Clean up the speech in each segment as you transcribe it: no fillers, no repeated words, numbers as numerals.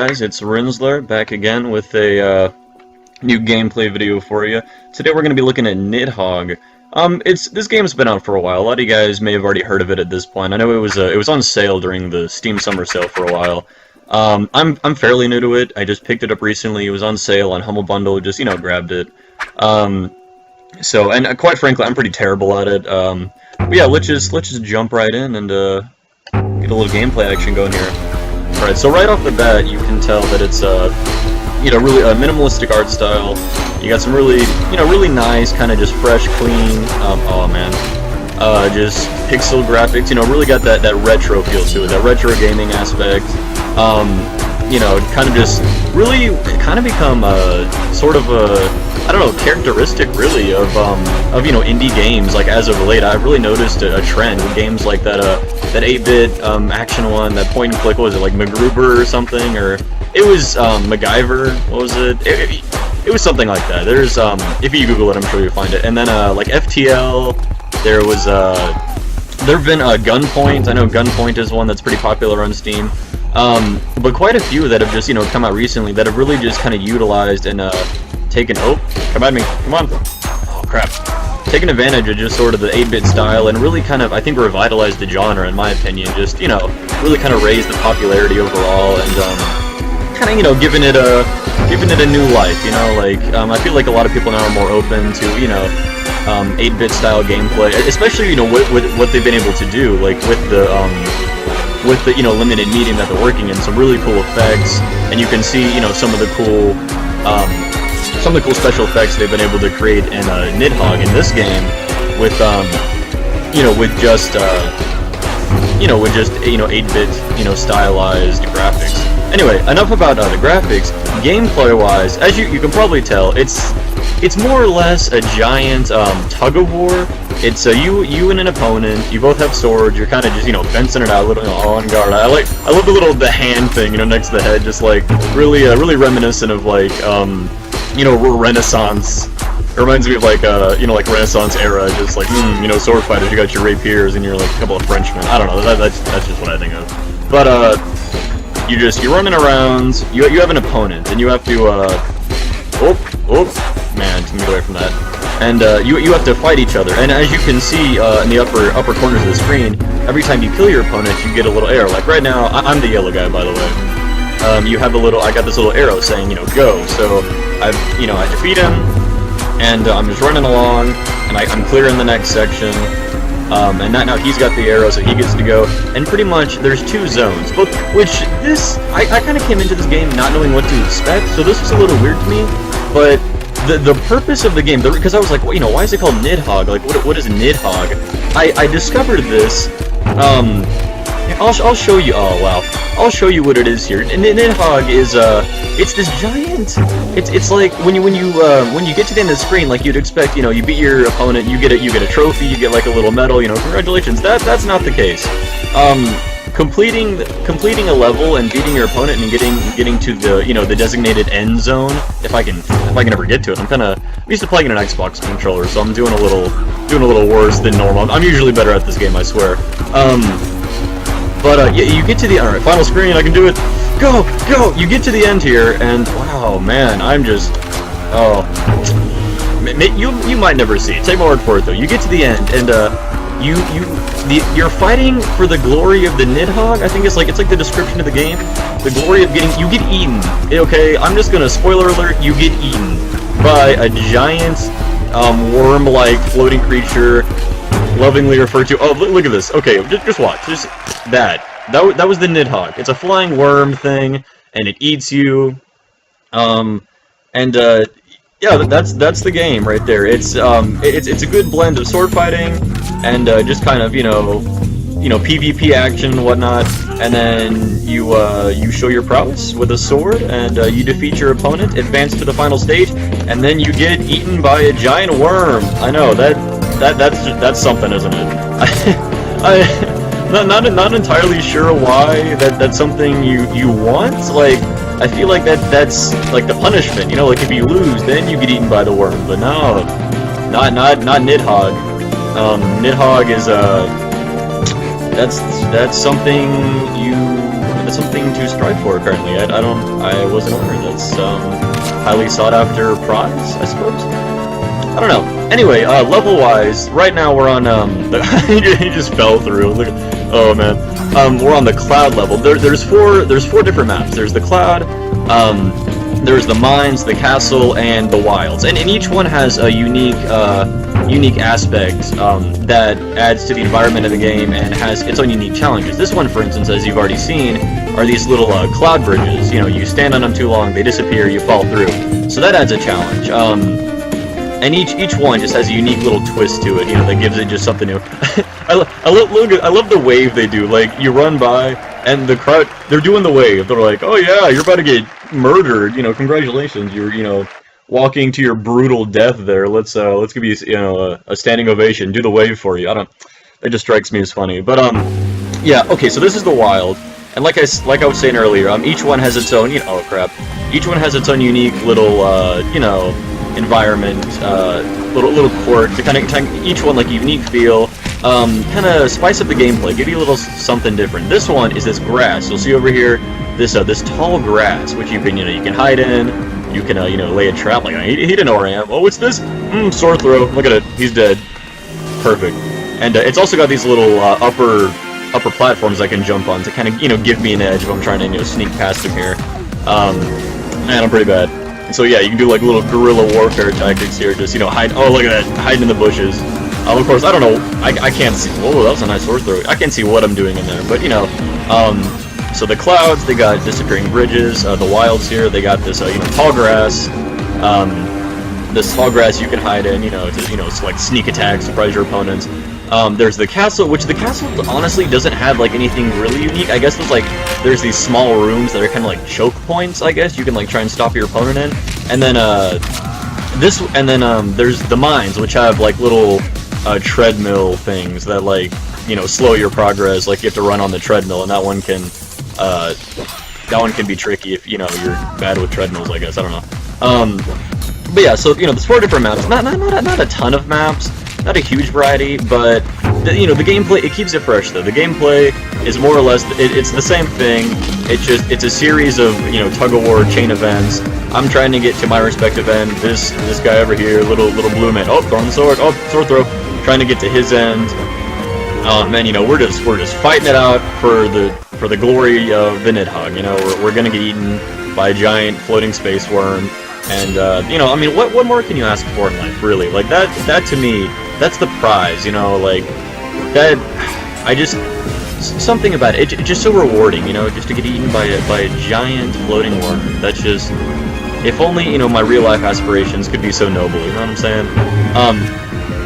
guys, it's Rinsler back again with a new gameplay video for you. Today we're going to be looking at Nidhogg. This game's been out for a while. A lot of you guys may have already heard of it at this point. I know it was on sale during the Steam Summer Sale for a while. I'm fairly new to it. I just picked it up recently. It was on sale on Humble Bundle. Just grabbed it. And quite frankly, I'm pretty terrible at it. But yeah, let's just jump right in and get a little gameplay action going here. Alright, so right off the bat, you can tell that it's really a minimalistic art style. You got some really, really nice, kind of just fresh, clean, just pixel graphics. Really got that retro feel to it, that retro gaming aspect. Kind of just really kind of become sort of a characteristic really of indie games. Like as of late, I've really noticed a trend with games like that 8-bit action one, that point and click. What was it, like MacGruber or something, or it was MacGyver? What was it? It was something like that. There's if you Google it, I'm sure you'll find it. And then like FTL, there was there've been Gunpoint. I know Gunpoint is one that's pretty popular on Steam. But quite a few that have just come out recently that have really just kind of utilized and taken come at me, come on, oh crap, taken advantage of just sort of the 8-bit style and really kind of, I think, revitalized the genre in my opinion. Just really kind of raised the popularity overall and kind of giving it a new life. I feel like a lot of people now are more open to 8-bit style gameplay, especially what they've been able to do, like with the limited medium that they're working in. Some really cool effects, and you can see some of the cool special effects they've been able to create in Nidhogg in this game with with just 8-bit stylized graphics. Anyway, enough about the graphics. Gameplay wise, as you can probably tell, it's more or less a giant tug of war. It's you and an opponent. You both have swords. You're kind of just fencing it out a little, on guard. I love the hand thing next to the head, just like really reminiscent of like Renaissance. It reminds me of like like Renaissance era, just like sword fighters. You got your rapiers and you're like a couple of Frenchmen. I don't know. That's just what I think of. But you're running around. You have an opponent and you have to man, let me get away from that. And you have to fight each other. And as you can see in the upper corners of the screen, every time you kill your opponent, you get a little arrow. Like right now, I'm the yellow guy, by the way. You have I got this little arrow saying go. So I defeat him, and I'm just running along, and I'm clearing the next section. And now he's got the arrow, so he gets to go. And pretty much there's 2 zones, I kind of came into this game not knowing what to expect, so this was a little weird to me. But the purpose of the game, because I was like, well, why is it called Nidhogg? Like, what is Nidhogg? I discovered this. I'll show you. Oh wow, I'll show you what it is here. Nidhogg is it's this giant. It's like when you get to the end of the screen, like you'd expect, you beat your opponent, you get a trophy, you get like a little medal, congratulations. That's not the case. Completing a level and beating your opponent and getting to the the designated end zone, if I can ever get to it. I'm used to playing in an Xbox controller, so I'm doing a little worse than normal. I'm usually better at this game, I swear. But you get to the final screen. I can do it. Go! You get to the end here, and wow, man, I'm just you might never see it. Take my word for it, though. You get to the end, and you're fighting for the glory of the Nidhogg. I think it's like the description of the game. The glory of you get eaten. Okay, I'm just gonna spoiler alert. You get eaten by a giant worm-like floating creature, lovingly referred to. Oh, look at this. Okay, just watch. Just that was the Nidhogg. It's a flying worm thing, and it eats you. Yeah, that's the game right there. It's a good blend of sword fighting and just kind of PvP action and whatnot. And then you show your prowess with a sword, and you defeat your opponent, advance to the final stage, and then you get eaten by a giant worm. I know that's something, isn't it? Not entirely sure why that's something you want. Like, I feel like that's like the punishment, like if you lose, then you get eaten by the worm. But no, not Nidhogg. Nidhogg is that's something something to strive for currently. I wasn't aware that's highly sought after prize, I suppose. I don't know. Anyway, level-wise, right now we're on he just fell through. Look, oh man. We're on the cloud level. There's four different maps. There's the cloud, there's the mines, the castle, and the wilds. And each one has a unique aspect that adds to the environment of the game and has its own unique challenges. This one, for instance, as you've already seen, are these little cloud bridges. You know, you stand on them too long, they disappear, you fall through. So that adds a challenge. And each one just has a unique little twist to it, you know, that gives it just something new. I love the wave they do. Like, you run by, and the crowd, they're doing the wave. They're like, oh yeah, you're about to get murdered, you know, congratulations, you're, you know, walking to your brutal death there. Let's give you, you know, a standing ovation, do the wave for you. It just strikes me as funny. But, yeah, okay, so this is the wild. And like I was saying earlier, each one has its own, you know, oh crap. Each one has its own unique little, you know, environment, little quirk to kind of each one like a unique feel, kind of spice up the gameplay, give you a little something different. This one is this grass. You'll see over here this tall grass, which you can hide in. You can you know, lay a trap. Like he didn't know where I am. Oh, what's this? Sore throw. Look at it. He's dead. Perfect. And it's also got these little upper platforms I can jump on to kind of, you know, give me an edge if I'm trying to, you know, sneak past him here. Man, I'm pretty bad. So yeah, you can do like little guerrilla warfare tactics here, just, you know, hide. Oh, look at that, hiding in the bushes. Of course, I don't know. I can't see. Whoa, that was a nice sword throw. I can't see what I'm doing in there, but you know. So the clouds, they got disappearing bridges. The wilds here, they got this, you know, tall grass. This tall grass you can hide in, you know, to, you know, it's like sneak attack, surprise your opponents. There's the castle, which the castle honestly doesn't have like anything really unique. I guess there's these small rooms that are kind of like choke points, I guess. You can like try and stop your opponent in. And then there's the mines, which have like little treadmill things that, like, you know, slow your progress. Like you have to run on the treadmill, and that one can be tricky if, you know, you're bad with treadmills, I guess. I don't know. But yeah, so, you know, there's 4 different maps. Not a ton of maps. Not a huge variety, but you know, the gameplay, it keeps it fresh though. The gameplay is more or less it's the same thing. It's a series of, you know, tug of war chain events. I'm trying to get to my respective end. This guy over here, little blue man. Oh, throwing the sword. Oh, sword throw. Trying to get to his end. Man, you know, we're just fighting it out for the glory of the Nidhogg. You know, we're gonna get eaten by a giant floating space worm. And, you know, I mean, what more can you ask for in life, really? Like, that to me, that's the prize, you know, like, that, something about it, it's just so rewarding, you know, just to get eaten by a giant floating worm. That's just, if only, you know, my real life aspirations could be so noble, you know what I'm saying?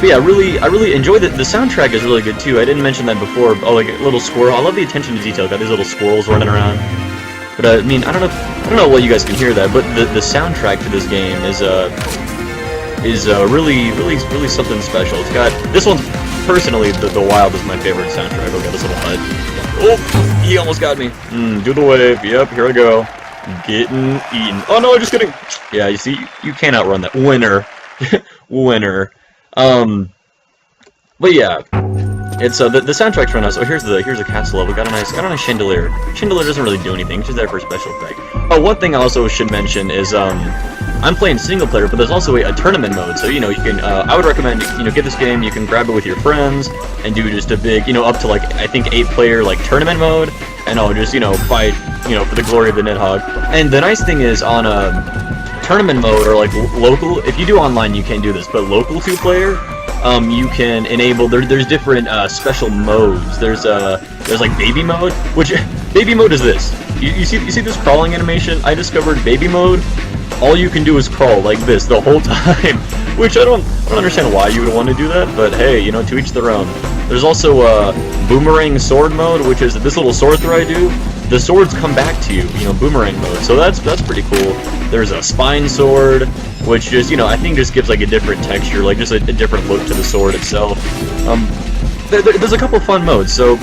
But yeah, I really enjoy the soundtrack is really good, too. I didn't mention that before. Oh, like, a little squirrel. I love the attention to detail. Got these little squirrels running around. But I mean, I don't know what you guys can hear that, but the soundtrack to this game is really something special. It's got this one's personally the Wild is my favorite soundtrack. Okay, this little hut. Oh, he almost got me. Do the wave. Yep, here I go. Getting eaten. Oh no, just kidding. Yeah, you see, you can't outrun that. Winner, winner. But yeah. It's the soundtrack's run out. So here's a castle level. Got a nice chandelier. Chandelier doesn't really do anything. It's just there for a special effect. Oh, one thing I also should mention is I'm playing single player, but there's also a tournament mode. So, you know, you can I would recommend, you know, get this game. You can grab it with your friends and do just a big, you know, up to like I think 8-player like tournament mode, and just, you know, fight, you know, for the glory of the Nidhogg. And the nice thing is on tournament mode or like local. If you do online, you can't do this, but local 2-player. You can enable, there's different special modes. There's like baby mode, which baby mode is this. You see this crawling animation? I discovered baby mode. All you can do is crawl like this the whole time, which I don't understand why you would want to do that, but hey, you know, to each their own. There's also boomerang sword mode, which is this little sword throw I do. The swords come back to you, you know, boomerang mode. So that's pretty cool. There's a spine sword, which just, you know, I think just gives like a different texture, like just a different look to the sword itself. There's a couple fun modes, so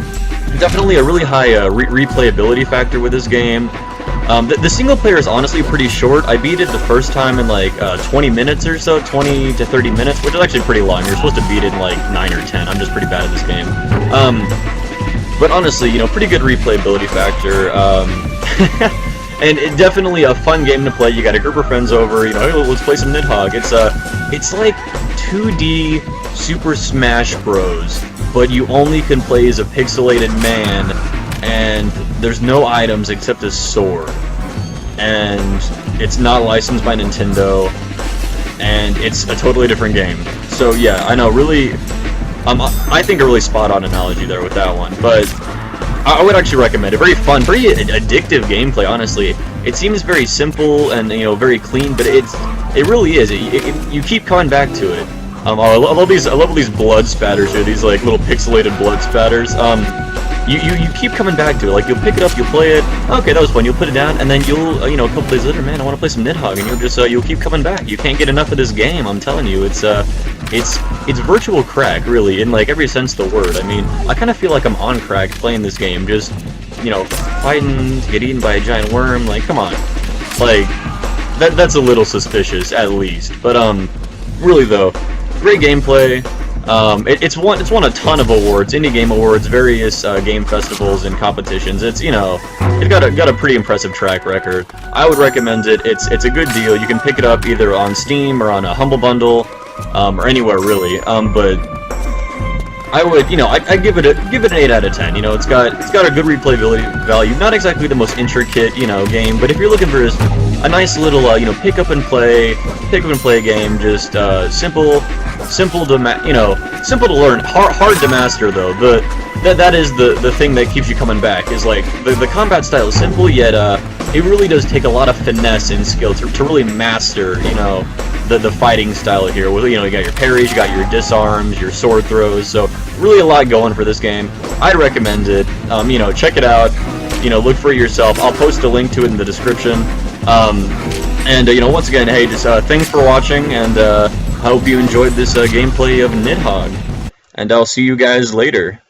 definitely a really high replayability factor with this game. The single player is honestly pretty short. I beat it the first time in like 20 minutes or so, 20 to 30 minutes, which is actually pretty long. You're supposed to beat it in like 9 or 10. I'm just pretty bad at this game. But honestly, you know, pretty good replayability factor. And definitely a fun game to play. You got a group of friends over, you know, hey, let's play some Nidhogg. It's like 2D Super Smash Bros, but you only can play as a pixelated man, and there's no items except a sword. And it's not licensed by Nintendo, and it's a totally different game. So yeah, I know, really, I think a really spot-on analogy there with that one, but I would actually recommend it. Very fun, very addictive gameplay, honestly. It seems very simple and, you know, very clean, but it really is. You keep coming back to it. I love these blood spatters here, these like little pixelated blood spatters. You keep coming back to it. Like, you'll pick it up, you'll play it. Okay, that was fun. You'll put it down, and then you'll, you know, a couple days later, man, I want to play some Nidhogg, and you'll just you'll keep coming back. You can't get enough of this game. I'm telling you, it's virtual crack, really, in like every sense of the word. I mean, I kind of feel like I'm on crack playing this game, just, you know, fighting to get eaten by a giant worm. Like, come on, like that's a little suspicious, at least. But really though, great gameplay. It's won a ton of awards, indie game awards, various game festivals and competitions. It's, you know, it got a pretty impressive track record. I would recommend it. It's a good deal. You can pick it up either on Steam or on a Humble Bundle, or anywhere really. But I would, you know, I give it an 8 out of 10. You know, it's got a good replayability value. Not exactly the most intricate, you know, game, but if you're looking for a nice little, you know, pick up and play game, just simple to learn, hard to master though. That is the thing that keeps you coming back. Is like the combat style is simple, yet it really does take a lot of finesse and skill to really master, you know, the fighting style here. Well, you know, you got your parries, you got your disarms, your sword throws. So really a lot going for this game. I'd recommend it. You know, check it out. You know, look for it yourself. I'll post a link to it in the description. And you know, once again, hey, just thanks for watching, and I hope you enjoyed this gameplay of Nidhogg. And I'll see you guys later.